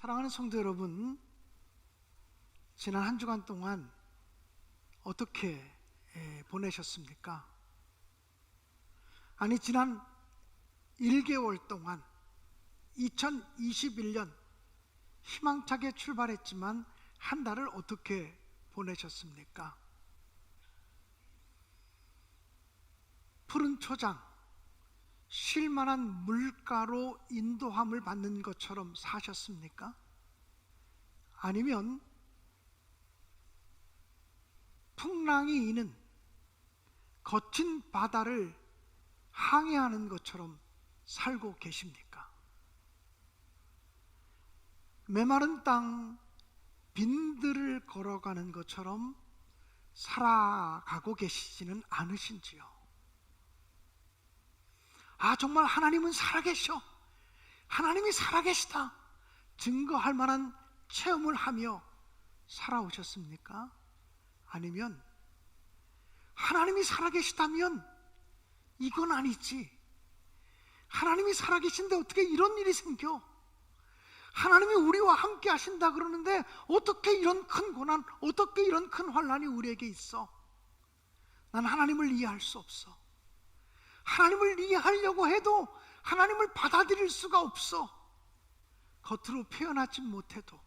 사랑하는 성도 여러분, 지난 한 주간 동안 어떻게 보내셨습니까? 아니, 지난 1개월 동안 2021년 희망차게 출발했지만 한 달을 어떻게 보내셨습니까? 푸른 초장, 쉴만한 물가로 인도함을 받는 것처럼 사셨습니까? 아니면 풍랑이 이는 거친 바다를 항해하는 것처럼 살고 계십니까? 메마른 땅 빈들을 걸어가는 것처럼 살아가고 계시지는 않으신지요? 정말 하나님은 살아계셔, 하나님이 살아계시다 증거할 만한 체험을 하며 살아오셨습니까? 아니면 하나님이 살아계시다면 이건 아니지, 하나님이 살아계신데 어떻게 이런 일이 생겨? 하나님이 우리와 함께 하신다 그러는데 어떻게 이런 큰 고난, 어떻게 이런 큰 환난이 우리에게 있어? 난 하나님을 이해할 수 없어. 하나님을 이해하려고 해도 하나님을 받아들일 수가 없어. 겉으로 표현하지 못해도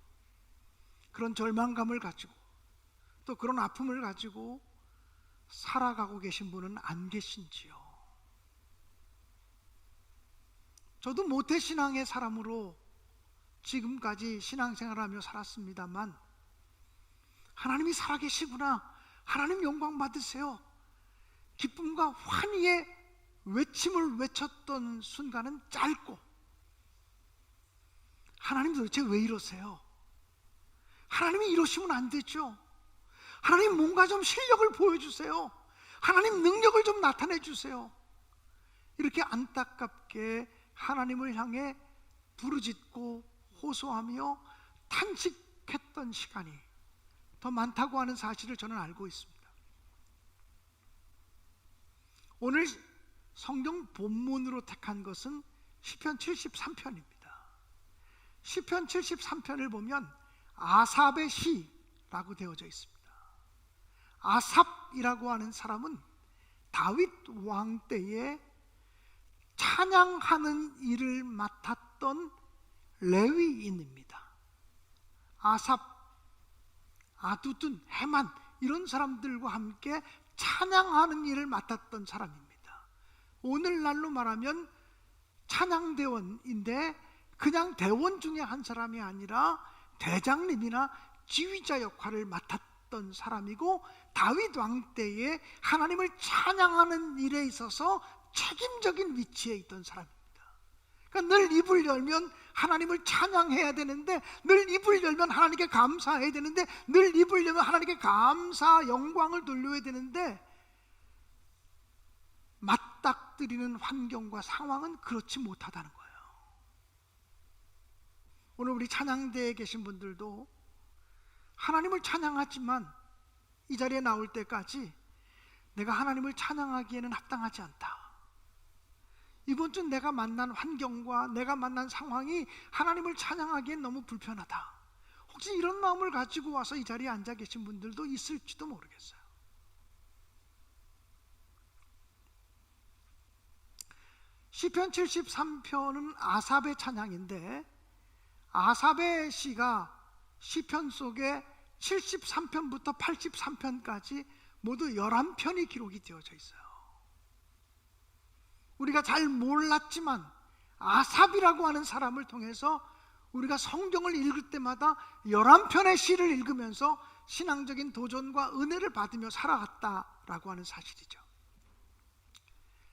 그런 절망감을 가지고 또 그런 아픔을 가지고 살아가고 계신 분은 안 계신지요? 저도 모태신앙의 사람으로 지금까지 신앙생활하며 살았습니다만, 하나님이 살아계시구나, 하나님 영광 받으세요, 기쁨과 환희의 외침을 외쳤던 순간은 짧고, 하나님 도대체 왜 이러세요? 하나님이 이러시면 안 되죠. 하나님 뭔가 좀 실력을 보여주세요. 하나님 능력을 좀 나타내 주세요. 이렇게 안타깝게 하나님을 향해 부르짖고 호소하며 탄식했던 시간이 더 많다고 하는 사실을 저는 알고 있습니다. 오늘 성경 본문으로 택한 것은 시편 73편입니다. 시편 73편을 보면 아삽의 시라고 되어져 있습니다. 아삽이라고 하는 사람은 다윗 왕 때에 찬양하는 일을 맡았던 레위인입니다. 아삽, 아두둔, 헤만 이런 사람들과 함께 찬양하는 일을 맡았던 사람입니다. 오늘날로 말하면 찬양대원인데 그냥 대원 중에 한 사람이 아니라 대장님이나 지휘자 역할을 맡았던 사람이고, 다윗 왕 때에 하나님을 찬양하는 일에 있어서 책임적인 위치에 있던 사람입니다. 그러니까 늘 입을 열면 하나님을 찬양해야 되는데, 늘 입을 열면 하나님께 감사해야 되는데, 늘 입을 열면 하나님께 감사 영광을 돌려야 되는데, 맞닥뜨리는 환경과 상황은 그렇지 못하다는 거예요. 오늘 우리 찬양대에 계신 분들도 하나님을 찬양하지만 이 자리에 나올 때까지 내가 하나님을 찬양하기에는 합당하지 않다, 이번 주 내가 만난 환경과 내가 만난 상황이 하나님을 찬양하기엔 너무 불편하다, 혹시 이런 마음을 가지고 와서 이 자리에 앉아 계신 분들도 있을지도 모르겠어요. 시편 73편은 아삽의 찬양인데, 아삽의 시가 시편 속에 73편부터 83편까지 모두 11편이 기록이 되어져 있어요. 우리가 잘 몰랐지만 아삽이라고 하는 사람을 통해서 우리가 성경을 읽을 때마다 11편의 시를 읽으면서 신앙적인 도전과 은혜를 받으며 살아갔다라고 하는 사실이죠.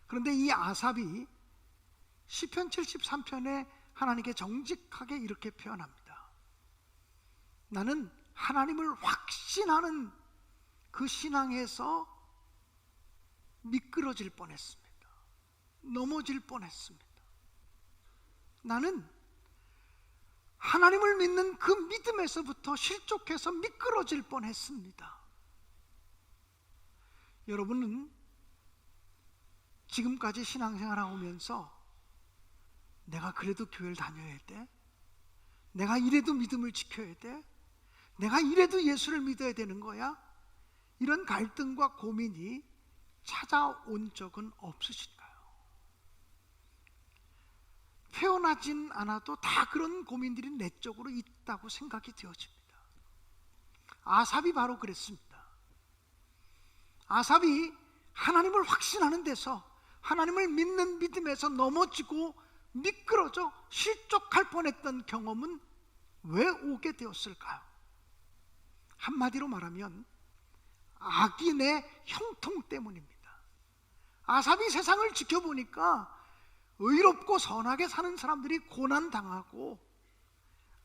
그런데 이 아삽이 시편 73편에 하나님께 정직하게 이렇게 표현합니다. 나는 하나님을 확신하는 그 신앙에서 미끄러질 뻔했습니다. 넘어질 뻔했습니다. 나는 하나님을 믿는 그 믿음에서부터 실족해서 미끄러질 뻔했습니다. 여러분은 지금까지 신앙생활을 하면서 내가 그래도 교회를 다녀야 돼, 내가 이래도 믿음을 지켜야 돼? 내가 이래도 예수를 믿어야 되는 거야? 이런 갈등과 고민이 찾아온 적은 없으신가요? 표현하진 않아도 다 그런 고민들이 내적으로 있다고 생각이 되어집니다. 아삽이 바로 그랬습니다. 아삽이 하나님을 확신하는 데서, 하나님을 믿는 믿음에서 넘어지고 미끄러져 실족할 뻔했던 경험은 왜 오게 되었을까요? 한마디로 말하면 악인의 형통 때문입니다. 아삽이 세상을 지켜보니까 의롭고 선하게 사는 사람들이 고난당하고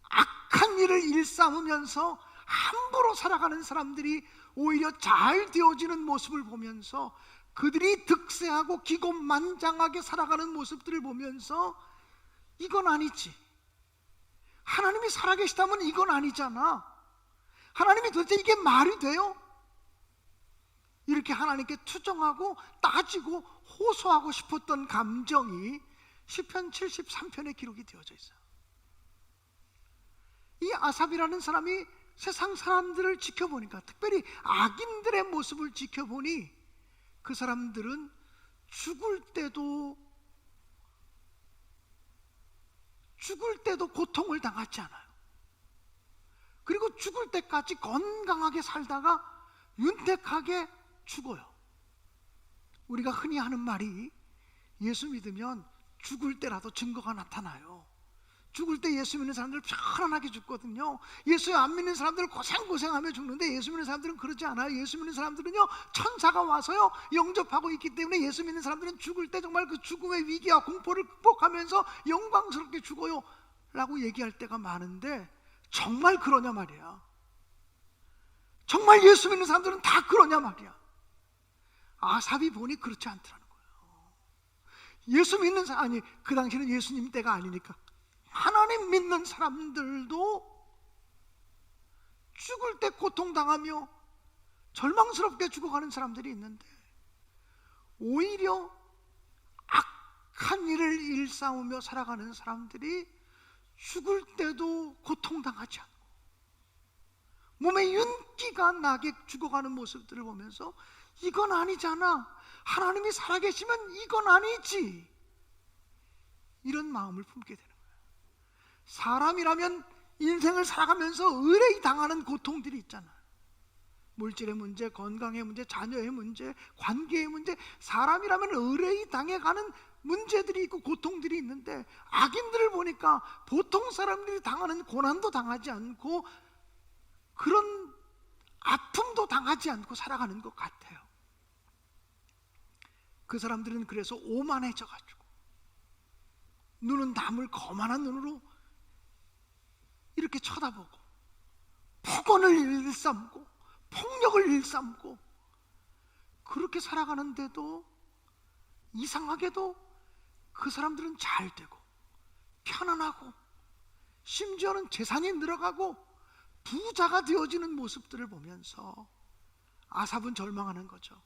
악한 일을 일삼으면서 함부로 살아가는 사람들이 오히려 잘 되어지는 모습을 보면서, 그들이 득세하고 기곤만장하게 살아가는 모습들을 보면서 이건 아니지, 하나님이 살아계시다면 이건 아니잖아, 하나님이 도대체 이게 말이 돼요? 이렇게 하나님께 투정하고 따지고 호소하고 싶었던 감정이 시편 73편에 기록이 되어져 있어요. 이 아삽이라는 사람이 세상 사람들을 지켜보니까, 특별히 악인들의 모습을 지켜보니, 그 사람들은 죽을 때도 고통을 당하지 않아요. 그리고 죽을 때까지 건강하게 살다가 윤택하게 죽어요. 우리가 흔히 하는 말이, 예수 믿으면 죽을 때라도 증거가 나타나요. 죽을 때 예수 믿는 사람들 편안하게 죽거든요. 예수 안 믿는 사람들은 고생하며 죽는데, 예수 믿는 사람들은 그러지 않아요. 예수 믿는 사람들은요, 천사가 와서요 영접하고 있기 때문에, 예수 믿는 사람들은 죽을 때 정말 그 죽음의 위기와 공포를 극복하면서 영광스럽게 죽어요 라고 얘기할 때가 많은데, 정말 그러냐 말이야. 정말 예수 믿는 사람들은 다 그러냐 말이야. 아삽이 보니 그렇지 않더라는 거예요. 예수 믿는 사람, 아니 그 당시는 예수님 때가 아니니까 하나님 믿는 사람들도 죽을 때 고통당하며 절망스럽게 죽어가는 사람들이 있는데, 오히려 악한 일을 일삼으며 살아가는 사람들이 죽을 때도 고통당하지 않고 몸에 윤기가 나게 죽어가는 모습들을 보면서, 이건 아니잖아, 하나님이 살아계시면 이건 아니지, 이런 마음을 품게 되는 거예요. 사람이라면 인생을 살아가면서 의뢰이 당하는 고통들이 있잖아요. 물질의 문제, 건강의 문제, 자녀의 문제, 관계의 문제, 사람이라면 의뢰이 당해가는 문제들이 있고 고통들이 있는데, 악인들을 보니까 보통 사람들이 당하는 고난도 당하지 않고 그런 아픔도 당하지 않고 살아가는 것 같아요. 그 사람들은 그래서 오만해져 가지고 눈은 남을 거만한 눈으로 이렇게 쳐다보고, 폭언을 일삼고 폭력을 일삼고, 그렇게 살아가는데도 이상하게도 그 사람들은 잘 되고 편안하고, 심지어는 재산이 늘어가고 부자가 되어지는 모습들을 보면서 아삽은 절망하는 거죠.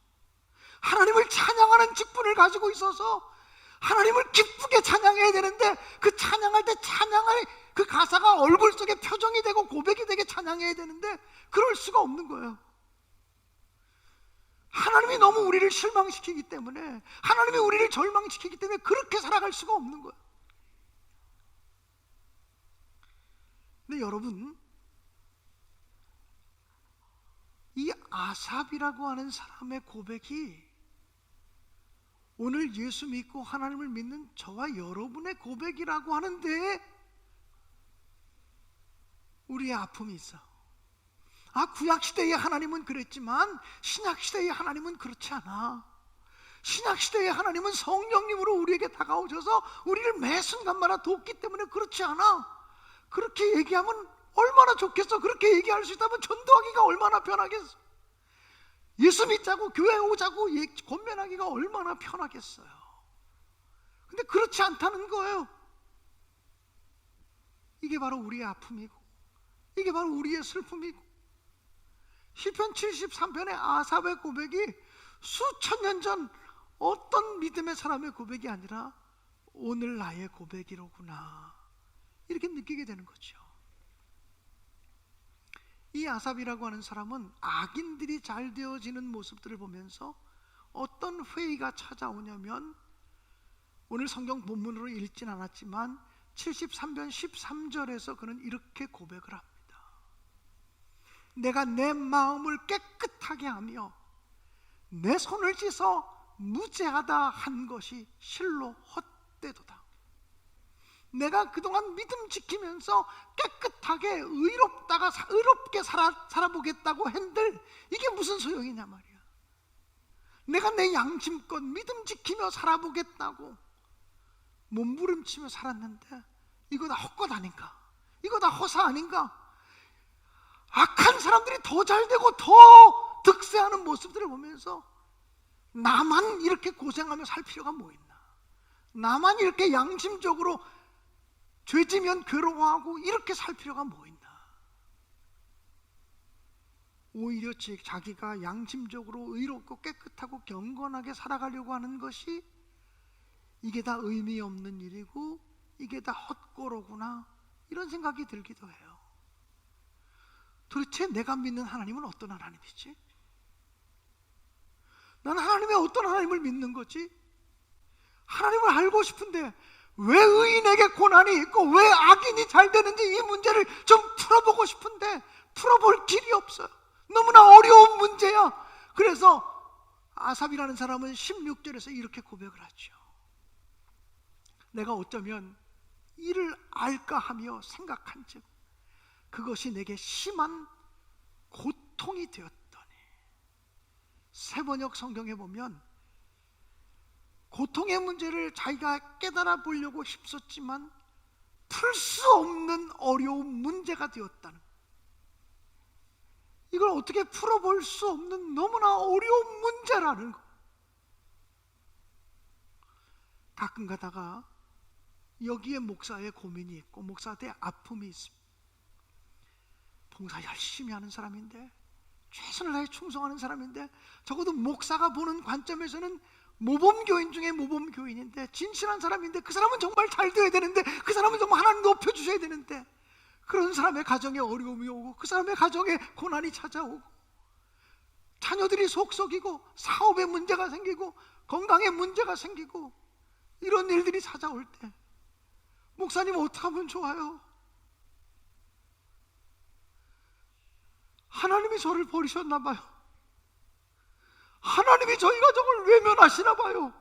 하나님을 찬양하는 직분을 가지고 있어서 하나님을 기쁘게 찬양해야 되는데, 그 찬양할 때 찬양의 그 가사가 얼굴 속에 표정이 되고 고백이 되게 찬양해야 되는데 그럴 수가 없는 거예요. 하나님이 너무 우리를 실망시키기 때문에, 하나님이 우리를 절망시키기 때문에 그렇게 살아갈 수가 없는 거예요. 근데 여러분, 이 아삽이라고 하는 사람의 고백이 오늘 예수 믿고 하나님을 믿는 저와 여러분의 고백이라고 하는데 우리의 아픔이 있어. 구약시대의 하나님은 그랬지만 신약시대의 하나님은 그렇지 않아. 신약시대의 하나님은 성령님으로 우리에게 다가오셔서 우리를 매 순간마다 돕기 때문에 그렇지 않아. 그렇게 얘기하면 얼마나 좋겠어. 그렇게 얘기할 수 있다면 전도하기가 얼마나 편하겠어. 예수 믿자고 교회 오자고 권면하기가 얼마나 편하겠어요. 근데 그렇지 않다는 거예요. 이게 바로 우리의 아픔이고, 이게 바로 우리의 슬픔이고, 시편 73편의 아삽의 고백이 수천 년 전 어떤 믿음의 사람의 고백이 아니라 오늘 나의 고백이로구나, 이렇게 느끼게 되는 거죠. 이 아삽이라고 하는 사람은 악인들이 잘 되어지는 모습들을 보면서 어떤 회의가 찾아오냐면, 오늘 성경 본문으로 읽진 않았지만 73편 13절에서 그는 이렇게 고백을 합니다. 내가 내 마음을 깨끗하게 하며 내 손을 씻어 무죄하다 한 것이 실로 헛되도다. 내가 그동안 믿음 지키면서 깨끗하게 의롭게 살아보겠다고 한들 이게 무슨 소용이냐 말이야. 내가 내 양심껏 믿음 지키며 살아보겠다고 몸부림치며 살았는데 이거 다 헛것 아닌가? 이거 다 허사 아닌가? 악한 사람들이 더 잘되고 더 득세하는 모습들을 보면서 나만 이렇게 고생하며 살 필요가 뭐 있나? 나만 이렇게 양심적으로 죄지면 괴로워하고 이렇게 살 필요가 뭐 있나? 오히려 자기가 양심적으로 의롭고 깨끗하고 경건하게 살아가려고 하는 것이 이게 다 의미 없는 일이고 이게 다 헛고로구나, 이런 생각이 들기도 해요. 도대체 내가 믿는 하나님은 어떤 하나님이지? 나는 하나님의 어떤 하나님을 믿는 거지? 하나님을 알고 싶은데 왜 의인에게 고난이 있고 왜 악인이 잘 되는지 이 문제를 좀 풀어보고 싶은데 풀어볼 길이 없어요. 너무나 어려운 문제야. 그래서 아삽이라는 사람은 16절에서 이렇게 고백을 하죠. 내가 어쩌면 이를 알까 하며 생각한즉 그것이 내게 심한 고통이 되었더니. 새번역 성경에 보면 고통의 문제를 자기가 깨달아 보려고 힘썼지만 풀 수 없는 어려운 문제가 되었다는, 이걸 어떻게 풀어볼 수 없는 너무나 어려운 문제라는 거. 가끔 가다가 여기에 목사의 고민이 있고 목사한테 아픔이 있습니다. 봉사 열심히 하는 사람인데, 최선을 다해 충성하는 사람인데, 적어도 목사가 보는 관점에서는 모범교인 중에 모범교인인데, 진실한 사람인데, 그 사람은 정말 잘 되어야 되는데, 그 사람은 정말 하나님 높여주셔야 되는데, 그런 사람의 가정에 어려움이 오고 그 사람의 가정에 고난이 찾아오고 자녀들이 속썩이고 사업에 문제가 생기고 건강에 문제가 생기고 이런 일들이 찾아올 때 목사님 어떻게 하면 좋아요? 하나님이 저를 버리셨나 봐요. 하나님이 저희 가정을 외면하시나 봐요.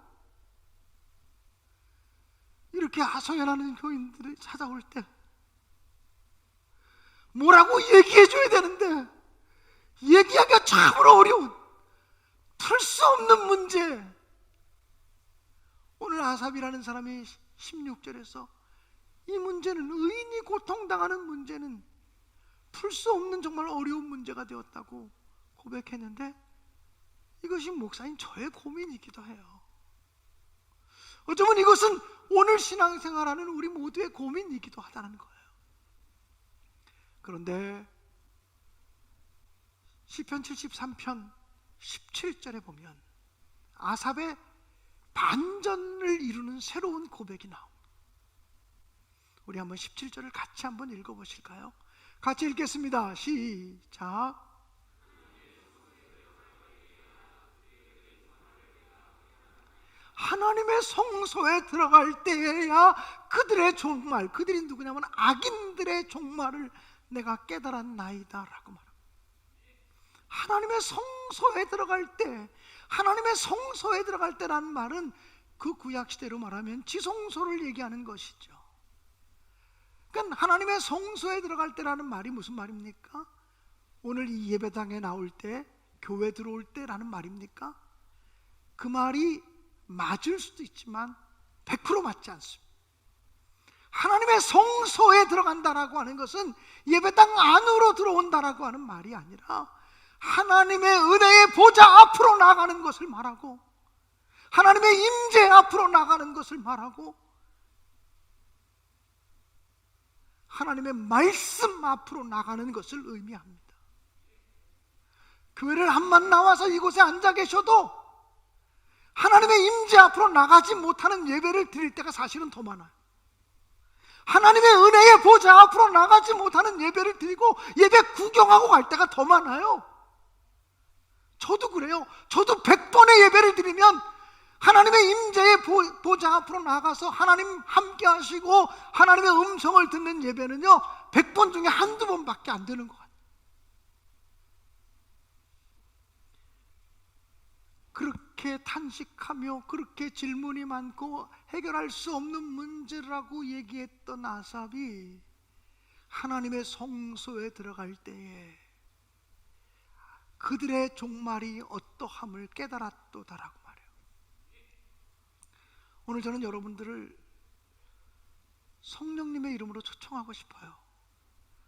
이렇게 하소연하는 교인들이 찾아올 때 뭐라고 얘기해줘야 되는데 얘기하기가 참으로 어려운, 풀 수 없는 문제. 오늘 아삽이라는 사람이 16절에서 이 문제는, 의인이 고통당하는 문제는 풀 수 없는 정말 어려운 문제가 되었다고 고백했는데, 이것이 목사인 저의 고민이기도 해요. 어쩌면 이것은 오늘 신앙생활하는 우리 모두의 고민이기도 하다는 거예요. 그런데 시편 73편 17절에 보면 아삽의 반전을 이루는 새로운 고백이 나옵니다. 우리 한번 17절을 같이 한번 읽어보실까요? 같이 읽겠습니다. 시작. 하나님의 성소에 들어갈 때에야 그들의 종말, 그들이 누구냐면 악인들의 종말을 내가 깨달았나이다 라고 말합니다. 하나님의 성소에 들어갈 때, 하나님의 성소에 들어갈 때라는 말은 그 구약시대로 말하면 지성소를 얘기하는 것이죠. 그러니까 하나님의 성소에 들어갈 때라는 말이 무슨 말입니까? 오늘 이 예배당에 나올 때, 교회 들어올 때라는 말입니까? 그 말이 맞을 수도 있지만 100% 맞지 않습니다. 하나님의 성소에 들어간다라고 하는 것은 예배당 안으로 들어온다라고 하는 말이 아니라 하나님의 은혜의 보좌 앞으로 나가는 것을 말하고, 하나님의 임재 앞으로 나가는 것을 말하고, 하나님의 말씀 앞으로 나가는 것을 의미합니다. 교회를 한번 나와서 이곳에 앉아 계셔도 하나님의 임재 앞으로 나가지 못하는 예배를 드릴 때가 사실은 더 많아요. 하나님의 은혜의 보좌 앞으로 나가지 못하는 예배를 드리고 예배 구경하고 갈 때가 더 많아요. 저도 그래요. 저도 100번의 예배를 드리면 하나님의 임재의 보좌 앞으로 나가서 하나님 함께 하시고 하나님의 음성을 듣는 예배는요 100번 중에 한두 번밖에 안 되는 것 같아요. 그렇게 탄식하며 그렇게 질문이 많고 해결할 수 없는 문제라고 얘기했던 아삽이 하나님의 성소에 들어갈 때에 그들의 종말이 어떠함을 깨달았도다라고 말해요. 오늘 저는 여러분들을 성령님의 이름으로 초청하고 싶어요.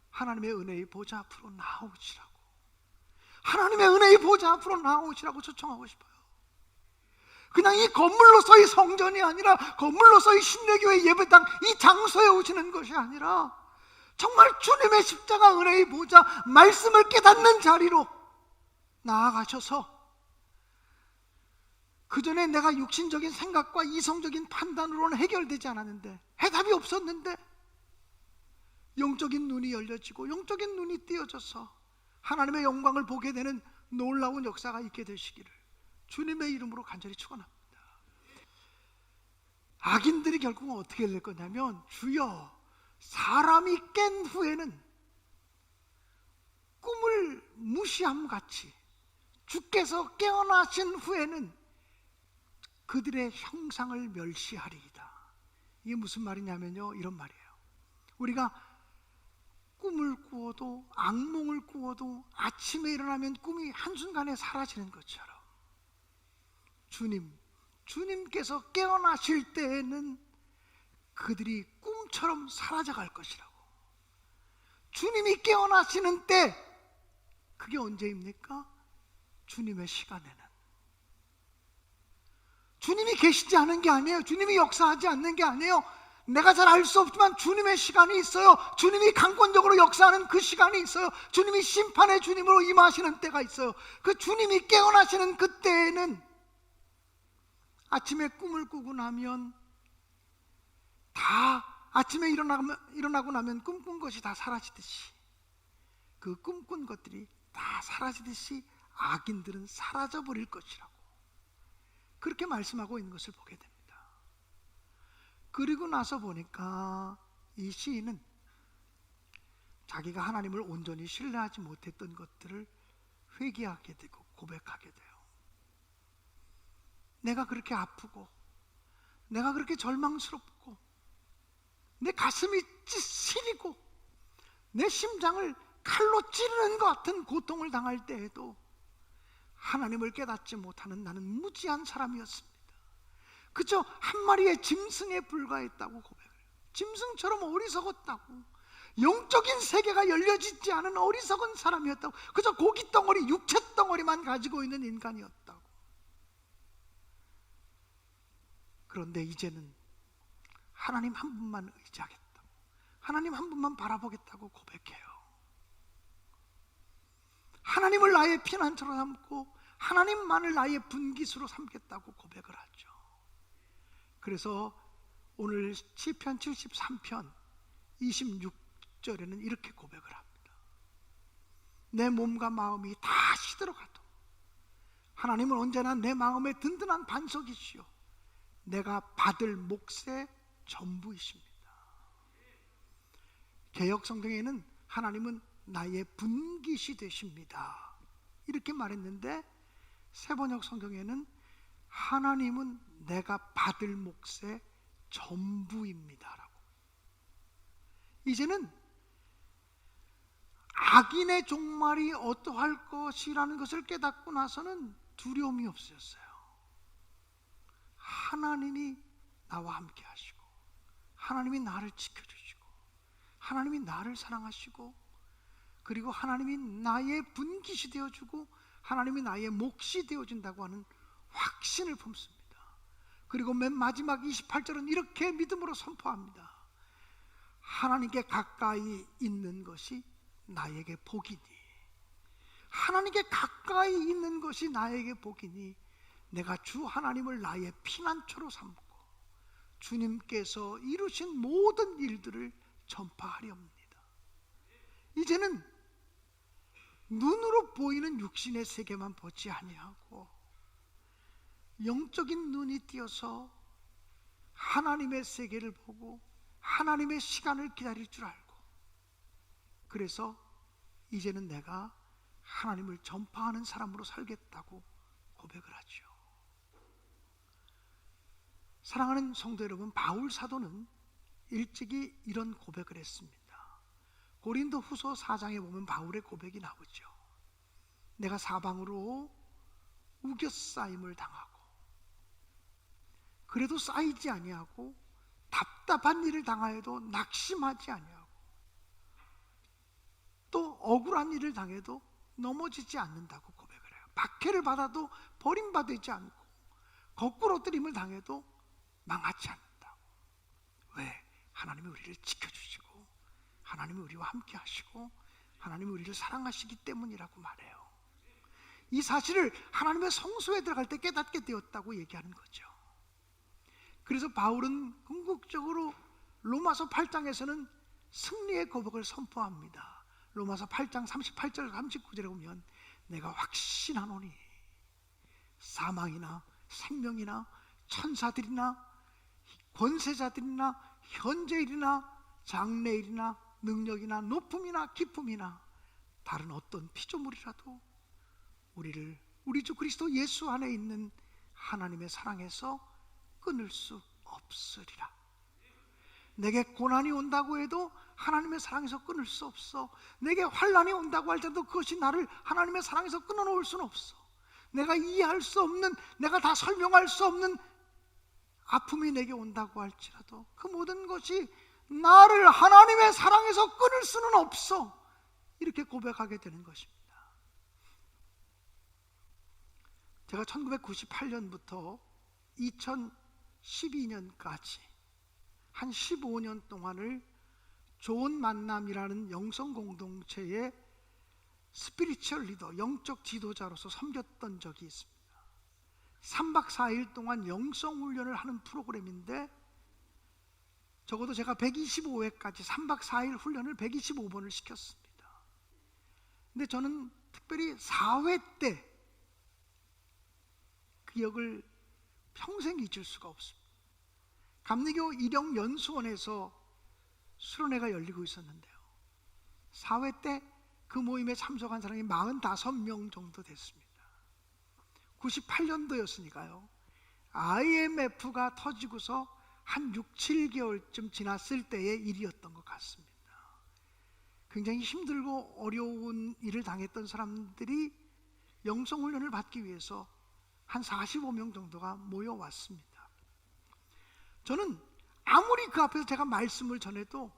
하나님의 은혜의 보좌 앞으로 나오시라고, 하나님의 은혜의 보좌 앞으로 나오시라고 초청하고 싶어요. 그냥 이 건물로서의 성전이 아니라 건물로서의 신내교회 예배당 이 장소에 오시는 것이 아니라 정말 주님의 십자가 은혜의 보좌 말씀을 깨닫는 자리로 나아가셔서 그전에 내가 육신적인 생각과 이성적인 판단으로는 해결되지 않았는데, 해답이 없었는데 영적인 눈이 열려지고 영적인 눈이 띄어져서 하나님의 영광을 보게 되는 놀라운 역사가 있게 되시기를 주님의 이름으로 간절히 축원합니다. 악인들이 결국은 어떻게 될 거냐면, 주여, 사람이 깬 후에는 꿈을 무시함같이 주께서 깨어나신 후에는 그들의 형상을 멸시하리이다. 이게 무슨 말이냐면요, 이런 말이에요. 우리가 꿈을 꾸어도 악몽을 꾸어도 아침에 일어나면 꿈이 한순간에 사라지는 것처럼 주님께서 깨어나실 때에는 그들이 꿈처럼 사라져갈 것이라고. 주님이 깨어나시는 때, 그게 언제입니까? 주님의 시간에는. 주님이 계시지 않은 게 아니에요. 주님이 역사하지 않는 게 아니에요. 내가 잘 알 수 없지만 주님의 시간이 있어요. 주님이 강권적으로 역사하는 그 시간이 있어요. 주님이 심판의 주님으로 임하시는 때가 있어요. 그 주님이 깨어나시는 그때에는 아침에 꿈을 꾸고 나면 다 아침에 일어나고 나면 꿈꾼 것이 다 사라지듯이, 그 꿈꾼 것들이 다 사라지듯이 악인들은 사라져버릴 것이라고 그렇게 말씀하고 있는 것을 보게 됩니다. 그리고 나서 보니까 이 시인은 자기가 하나님을 온전히 신뢰하지 못했던 것들을 회개하게 되고 고백하게 돼요. 내가 그렇게 아프고 내가 그렇게 절망스럽고 내 가슴이 시리고 내 심장을 칼로 찌르는 것 같은 고통을 당할 때에도 하나님을 깨닫지 못하는 나는 무지한 사람이었습니다. 그저 한 마리의 짐승에 불과했다고 고백을 해요. 짐승처럼 어리석었다고, 영적인 세계가 열려지지 않은 어리석은 사람이었다고, 그저 고깃덩어리, 육체덩어리만 가지고 있는 인간이었다고. 그런데 이제는 하나님 한 분만 의지하겠다고, 하나님 한 분만 바라보겠다고 고백해요. 하나님을 나의 피난처로 삼고 하나님만을 나의 분깃으로 삼겠다고 고백을 하죠. 그래서 오늘 시편 73편 26절에는 이렇게 고백을 합니다. 내 몸과 마음이 다 시들어가도 하나님은 언제나 내 마음의 든든한 반석이시요 내가 받을 몫의 전부이십니다. 개역 성경에는 하나님은 나의 분깃이 되십니다 이렇게 말했는데, 새번역 성경에는 하나님은 내가 받을 몫의 전부입니다라고. 이제는 악인의 종말이 어떠할 것이라는 것을 깨닫고 나서는 두려움이 없어졌어요. 하나님이 나와 함께 하시고 하나님이 나를 지켜주시고 하나님이 나를 사랑하시고 그리고 하나님이 나의 분깃이 되어주고 하나님이 나의 몫이 되어준다고 하는 확신을 품습니다. 그리고 맨 마지막 28절은 이렇게 믿음으로 선포합니다. 하나님께 가까이 있는 것이 나에게 복이니, 하나님께 가까이 있는 것이 나에게 복이니 내가 주 하나님을 나의 피난처로 삼고 주님께서 이루신 모든 일들을 전파하렵니다. 이제는 눈으로 보이는 육신의 세계만 보지 아니하고 영적인 눈이 띄어서 하나님의 세계를 보고 하나님의 시간을 기다릴 줄 알고, 그래서 이제는 내가 하나님을 전파하는 사람으로 살겠다고 고백을 하죠. 사랑하는 성도 여러분, 바울 사도는 일찍이 이런 고백을 했습니다. 고린도 후서 4장에 보면 바울의 고백이 나오죠. 내가 사방으로 우겨싸임을 당하고 그래도 쌓이지 아니하고 답답한 일을 당하여도 낙심하지 아니하고 또 억울한 일을 당해도 넘어지지 않는다고 고백을 해요. 박해를 받아도 버림받지 않고 거꾸로 뜨림을 당해도 망하지 않는다고. 왜? 하나님이 우리를 지켜주시고 하나님이 우리와 함께 하시고 하나님이 우리를 사랑하시기 때문이라고 말해요. 이 사실을 하나님의 성소에 들어갈 때 깨닫게 되었다고 얘기하는 거죠. 그래서 바울은 궁극적으로 로마서 8장에서는 승리의 고백을 선포합니다. 로마서 8장 38절 39절에 보면 내가 확신하노니 사망이나 생명이나 천사들이나 권세자들이나 현재일이나 장래일이나 능력이나 높음이나 기쁨이나 다른 어떤 피조물이라도 우리를 우리 주 그리스도 예수 안에 있는 하나님의 사랑에서 끊을 수 없으리라. 내게 고난이 온다고 해도 하나님의 사랑에서 끊을 수 없어. 내게 환난이 온다고 할때도 그것이 나를 하나님의 사랑에서 끊어놓을 수는 없어. 내가 이해할 수 없는, 내가 다 설명할 수 없는 아픔이 내게 온다고 할지라도 그 모든 것이 나를 하나님의 사랑에서 끊을 수는 없어. 이렇게 고백하게 되는 것입니다. 제가 1998년부터 2012년까지 한 15년 동안을 좋은 만남이라는 영성 공동체의 스피리추얼 리더, 영적 지도자로서 섬겼던 적이 있습니다. 3박 4일 동안 영성 훈련을 하는 프로그램인데 적어도 제가 125회까지 3박 4일 훈련을 125번을 시켰습니다. 근데 저는 특별히 4회 때 기억을 평생 잊을 수가 없습니다. 감리교 일영연수원에서 수련회가 열리고 있었는데요, 4회 때 그 모임에 참석한 사람이 45명 정도 됐습니다. 98년도였으니까요 IMF가 터지고서 한 6, 7개월쯤 지났을 때의 일이었던 것 같습니다. 굉장히 힘들고 어려운 일을 당했던 사람들이 영성훈련을 받기 위해서 한 45명 정도가 모여왔습니다. 저는 아무리 그 앞에서 제가 말씀을 전해도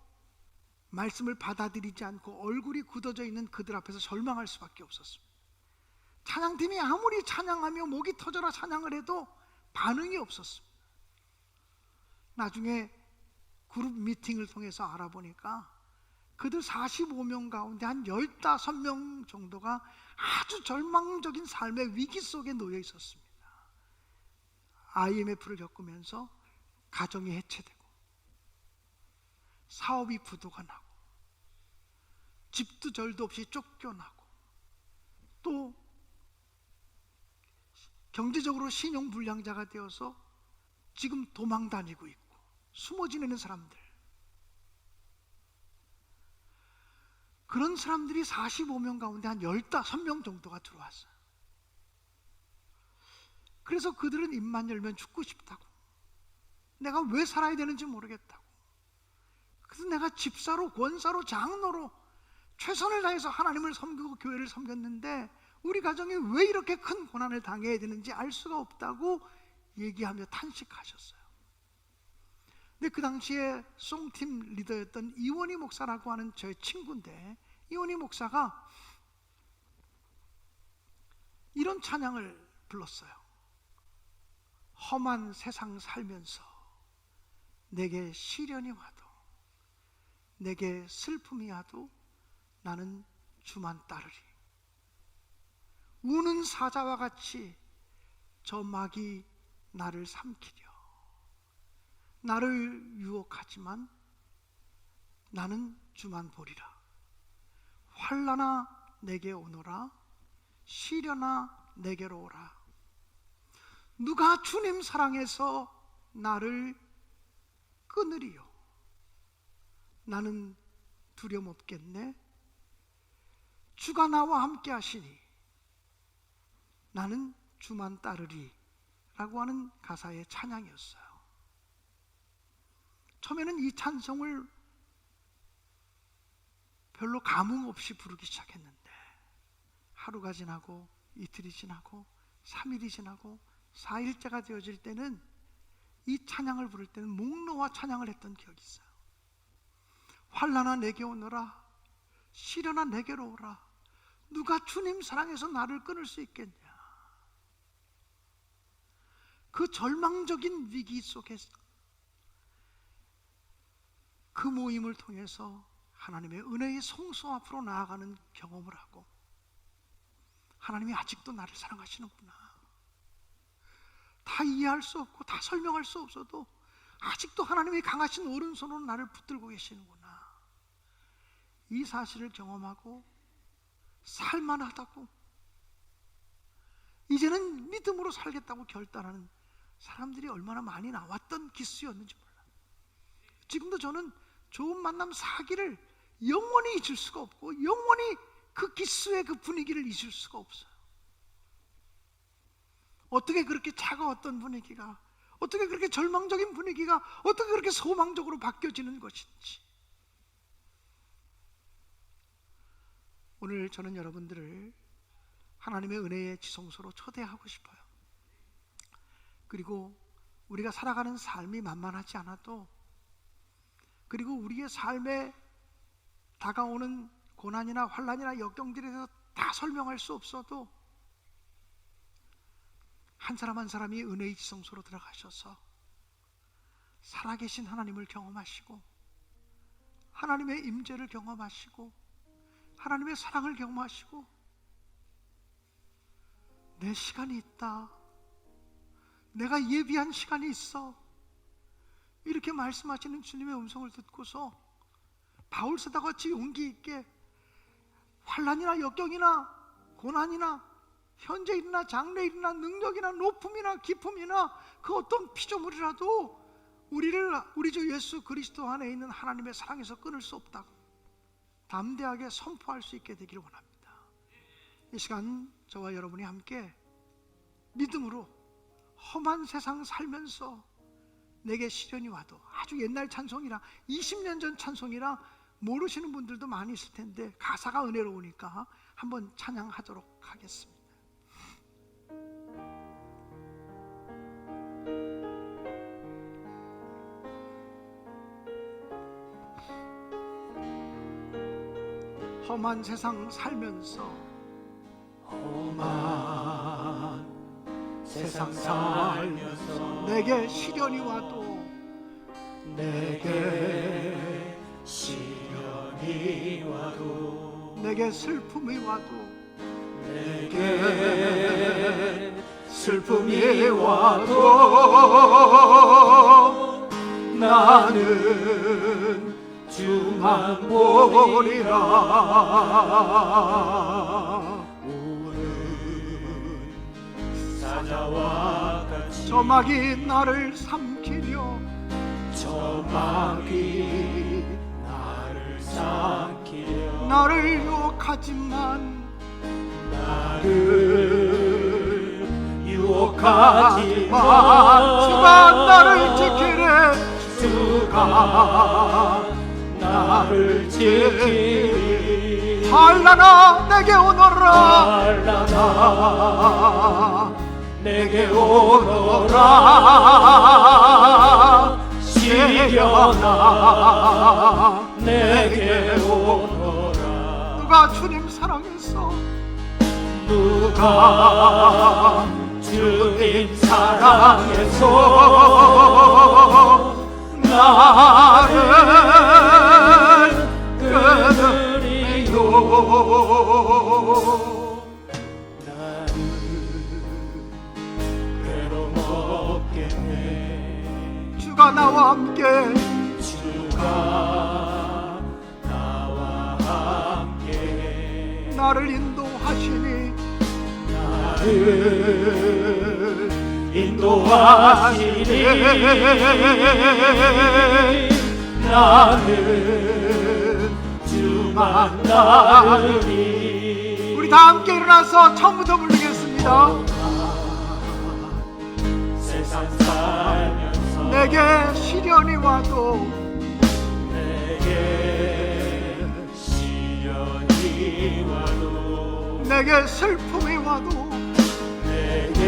말씀을 받아들이지 않고 얼굴이 굳어져 있는 그들 앞에서 절망할 수밖에 없었습니다. 찬양팀이 아무리 찬양하며 목이 터져라 찬양을 해도 반응이 없었습니다. 나중에 그룹 미팅을 통해서 알아보니까 그들 45명 가운데 한 15명 정도가 아주 절망적인 삶의 위기 속에 놓여 있었습니다. IMF를 겪으면서 가정이 해체되고 사업이 부도가 나고 집도 절도 없이 쫓겨나고 또 경제적으로 신용불량자가 되어서 지금 도망 다니고 있고 숨어 지내는 사람들, 그런 사람들이 45명 가운데 한 15명 정도가 들어왔어요. 그래서 그들은 입만 열면 죽고 싶다고, 내가 왜 살아야 되는지 모르겠다고, 그래서 내가 집사로 권사로 장로로 최선을 다해서 하나님을 섬기고 교회를 섬겼는데 우리 가정이 왜 이렇게 큰 고난을 당해야 되는지 알 수가 없다고 얘기하며 탄식하셨어요. 근데 그 당시에 송팀 리더였던 이원희 목사라고 하는 저의 친구인데, 이원희 목사가 이런 찬양을 불렀어요. 험한 세상 살면서 내게 시련이 와도 내게 슬픔이 와도 나는 주만 따르리. 우는 사자와 같이 저 막이 나를 삼키려. 나를 유혹하지만 나는 주만 보리라. 환난아 내게 오너라. 시련아 내게로 오라. 누가 주님 사랑해서 나를 끊으리요? 나는 두려움 없겠네. 주가 나와 함께 하시니 나는 주만 따르리 라고 하는 가사의 찬양이었어요. 처음에는 이 찬송을 별로 감흥 없이 부르기 시작했는데 하루가 지나고 이틀이 지나고 3일이 지나고 4일째가 되어질 때는 이 찬양을 부를 때는 목 놓아 찬양을 했던 기억이 있어요. 환난아 내게 오너라. 시련아 내게로 오라. 누가 주님 사랑해서 나를 끊을 수 있겠냐. 그 절망적인 위기 속에서 그 모임을 통해서 하나님의 은혜의 성소 앞으로 나아가는 경험을 하고, 하나님이 아직도 나를 사랑하시는구나, 다 이해할 수 없고 다 설명할 수 없어도 아직도 하나님의 강하신 오른손으로 나를 붙들고 계시는구나, 이 사실을 경험하고 살만하다고, 이제는 믿음으로 살겠다고 결단하는 사람들이 얼마나 많이 나왔던 기수였는지 몰라요. 지금도 저는 좋은 만남 사기를 영원히 잊을 수가 없고 영원히 그 기수의 그 분위기를 잊을 수가 없어요. 어떻게 그렇게 차가웠던 분위기가, 어떻게 그렇게 절망적인 분위기가 어떻게 그렇게 소망적으로 바뀌어지는 것인지. 오늘 저는 여러분들을 하나님의 은혜의 지성소로 초대하고 싶어요. 그리고 우리가 살아가는 삶이 만만하지 않아도, 그리고 우리의 삶에 다가오는 고난이나 환난이나 역경들에 대해서 다 설명할 수 없어도 한 사람 한 사람이 은혜의 지성소로 들어가셔서 살아계신 하나님을 경험하시고 하나님의 임재를 경험하시고 하나님의 사랑을 경험하시고, 내 시간이 있다, 내가 예비한 시간이 있어, 이렇게 말씀하시는 주님의 음성을 듣고서 바울사도 같이 용기 있게 환난이나 역경이나 고난이나 현재 일이나 장래 일이나 능력이나 높음이나 기쁨이나 그 어떤 피조물이라도 우리를 우리 주 예수 그리스도 안에 있는 하나님의 사랑에서 끊을 수 없다고 담대하게 선포할 수 있게 되기를 원합니다. 이 시간 저와 여러분이 함께 믿음으로 험한 세상 살면서 내게 시련이 와도, 아주 옛날 찬송이라 20년 전 찬송이라 모르시는 분들도 많이 있을 텐데 가사가 은혜로우니까 한번 찬양하도록 하겠습니다. 험한 세상 살면서, 험한 세상 살면서 내게 시련이 와도, 내게 시련이 와도, 내게 슬픔이 와도, 내게 슬픔이 와도 나는 주만 보리라. 오는 사자와 같이 저막이 나를 삼키려, 저막이 나를 삼키려, 나를 유혹하지만, 나를 유혹하지만 주가 나를 지키래, 주가 나를 지키리. 환난아 내게 오너라, 환난아 내게 오너라. 시련아 내게 오너라. 누가 주님 사랑해서, 누가 주님 사랑해서 나를 끊으리요. 나는 괴로움 없겠네. 주가 주가 나와 함께 주가 나와 함께 나를 인도하시니 나를 인도하시니 나는 주만 따르니. 우리 다 함께 일어나서 처음부터 부르겠습니다. 세상 살면서 내게 시련이 와도 내게 시련이 와도 내게 슬픔이 와도 내게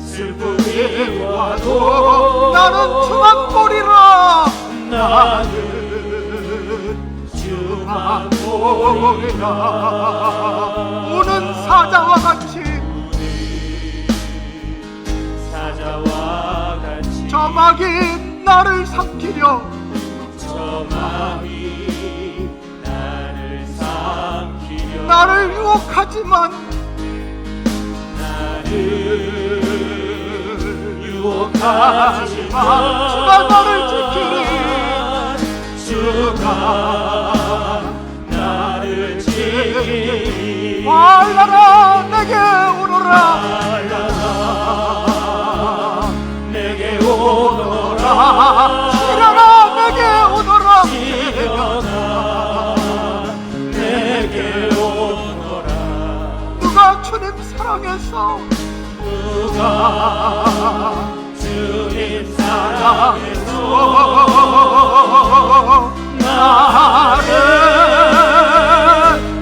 슬픔이 와도 나는 주만 보리라. 나는 주만 보리라. 우는 사자와 같이 사자와 같이 저 막이 나를 삼키려 저 마음이 나를 삼키려 나를 유혹하지만 나를 유혹하지만 주가 나를 지키리. 주가 나를 지키리. 말라라 내게 오너라. 내게 오너라. 시련아 내게 오너라. 시련아 내게 오너라. 누가 주님 사랑해서 누가 주님 사랑해서 나를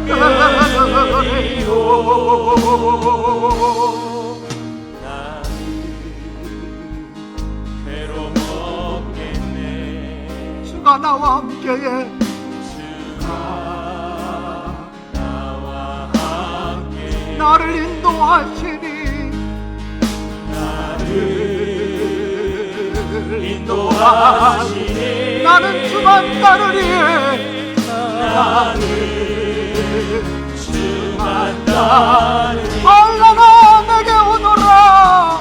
끌리요. 나는 괴로움 없겠네. 주가 나와 함께해 주가 나와 함께 나를 인도하시니 나를 인도하시니 나는 주만 따르리. 나는 주만 따르니. 말라라 내게 오너라.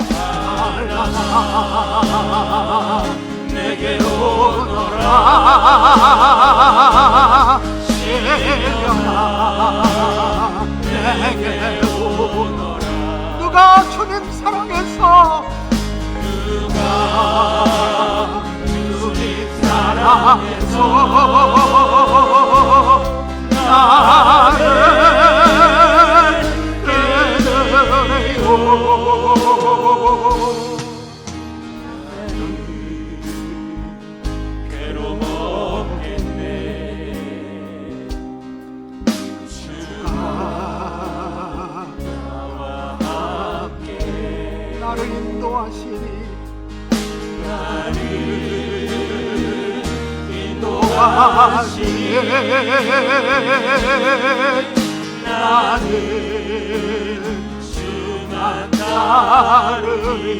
내게 오너라. 시련아 내게 오너라. 누가 주님 사랑해서 누가 주님 사랑해서 나를 끌어내요. 괴로움 없겠네. 주가 나와 함께 나를 인도하시니 나를 인도하시니 나는 주만 따르리.